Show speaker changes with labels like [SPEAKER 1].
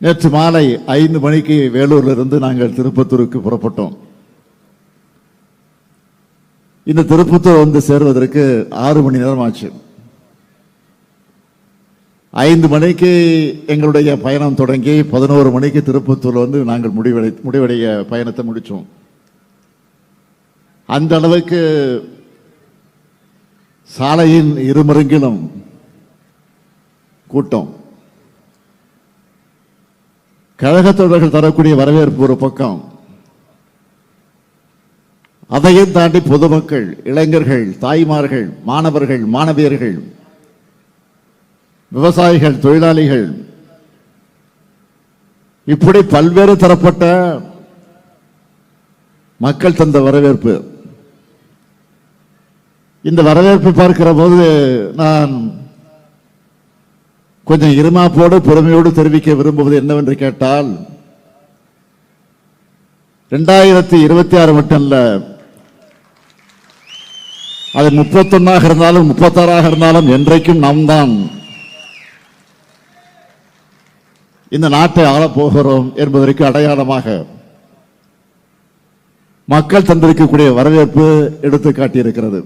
[SPEAKER 1] நேற்று மாலை 5 மணிக்கு வேலூர்ல இருந்து நாங்கள் திருப்பத்தூருக்கு புறப்பட்டோம். இந்த திருப்பத்தூர் வந்து சேர்வதற்கு 6 மணி நேரம் ஆச்சு. 5 மணிக்கு எங்களுடைய பயணம் தொடங்கி 11 மணிக்கு திருப்பத்தூர் வந்து நாங்கள் முடிவடைய பயணத்தை முடிச்சோம். அந்த அளவுக்கு சாலையின் இருமருங்கிலும் கூட்டம். கழகத்தோழர்கள் தரக்கூடிய வரவேற்பு ஒரு பக்கம், அதையும் தாண்டி பொதுமக்கள், இளைஞர்கள், தாய்மார்கள், மாணவர்கள், மாணவியர்கள், விவசாயிகள், தொழிலாளிகள், இப்படி பல்வேறு தரப்பட்ட மக்கள் தந்த வரவேற்பு. இந்த வரவேற்பை பார்க்கிற போது நான் கொஞ்சம் இருமாப்போடு பெருமையோடு தெரிவிக்க விரும்புவது என்னவென்று கேட்டால், 2026 மட்டும் இல்ல, அது 31 இருந்தாலும் 36 இருந்தாலும் என்றைக்கும் நாம் தான் இந்த நாட்டை ஆளப்போகிறோம் என்பதற்கு அடையாளமாக மக்கள் தந்திருக்கக்கூடிய வரவேற்பு எடுத்து காட்டியிருக்கிறது.